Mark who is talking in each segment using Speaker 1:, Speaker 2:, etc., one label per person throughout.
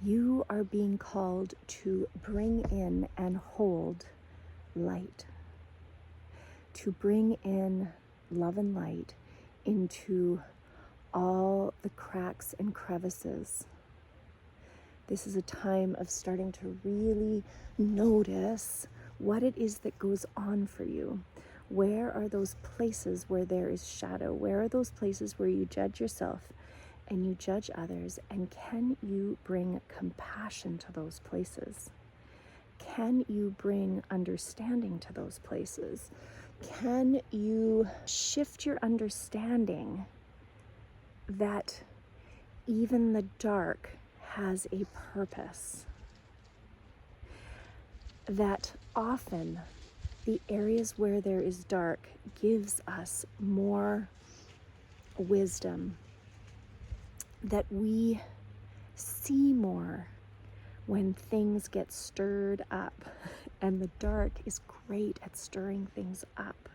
Speaker 1: You are being called to bring in and hold light, to bring in love and light into all the cracks and crevices. This is a time of starting to really notice what it is that goes on for you. Where are those places where there is shadow? Where are those places where you judge yourself and you judge others? And can you bring compassion to those places? Can you bring understanding to those places? Can you shift your understanding that even the dark has a purpose? That often the areas where there is dark gives us more wisdom, that we see more when things get stirred up, and the dark is great at stirring things up.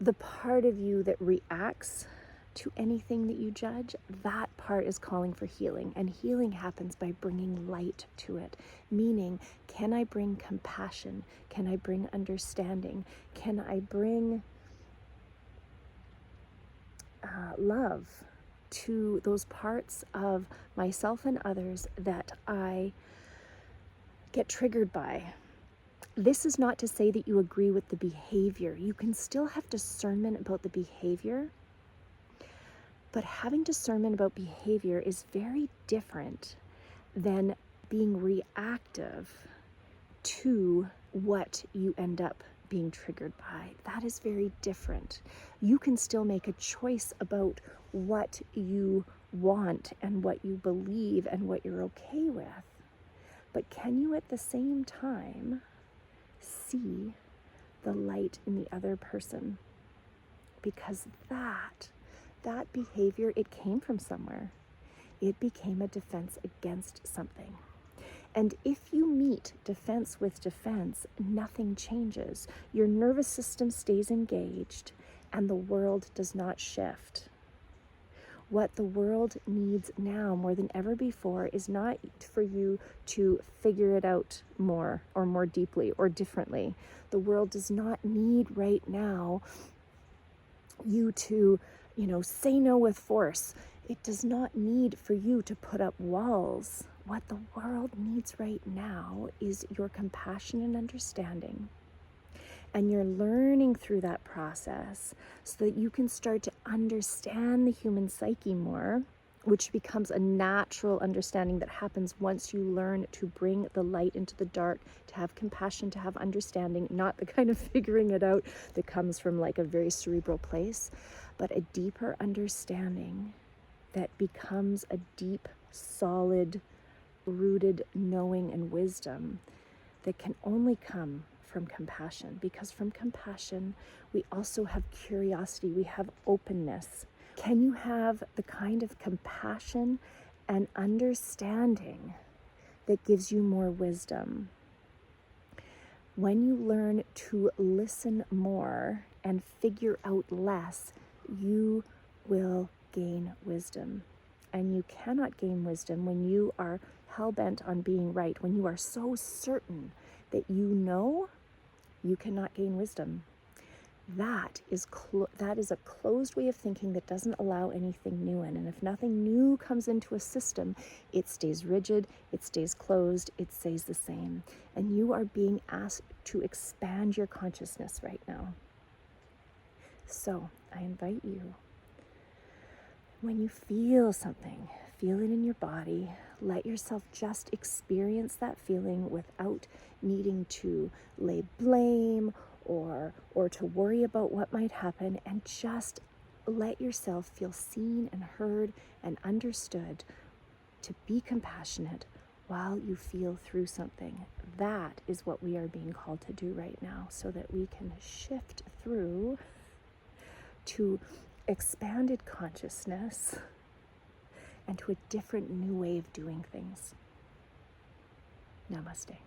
Speaker 1: The part of you that reacts to anything that you judge, that part is calling for healing, and healing happens by bringing light to it. Meaning, can I bring compassion? Can I bring understanding? Can I bring love to those parts of myself and others that I get triggered by? This is not to say that you agree with the behavior. You can still have discernment about the behavior, but having discernment about behavior is very different than being reactive to what you end up being triggered by. That is very different. You can still make a choice about what you want and what you believe and what you're okay with. But can you at the same time see the light in the other person? Because that behavior, it came from somewhere. It became a defense against something. And if you meet defense with defense, nothing changes. Your nervous system stays engaged and the world does not shift. What the world needs now more than ever before is not for you to figure it out more or more deeply or differently. The world does not need right now you to, say no with force. It does not need for you to put up walls. What the world needs right now is your compassion and understanding. And you're learning through that process so that you can start to understand the human psyche more, which becomes a natural understanding that happens once you learn to bring the light into the dark, to have compassion, to have understanding, not the kind of figuring it out that comes from like a very cerebral place, but a deeper understanding that becomes a deep, solid, rooted knowing and wisdom that can only come from compassion. Because from compassion, we also have curiosity, we have openness. Can you have the kind of compassion and understanding that gives you more wisdom? When you learn to listen more and figure out less, you will gain wisdom. And you cannot gain wisdom when you are hell-bent on being right. When you are so certain that you know, you cannot gain wisdom. That is a closed way of thinking that doesn't allow anything new in. And if nothing new comes into a system, it stays rigid, it stays closed, it stays the same. And you are being asked to expand your consciousness right now. So I invite you, when you feel something, feel it in your body. Let yourself just experience that feeling without needing to lay blame or to worry about what might happen, and just let yourself feel seen and heard and understood, to be compassionate while you feel through something. That is what we are being called to do right now, so that we can shift through to expanded consciousness and to a different new way of doing things. Namaste.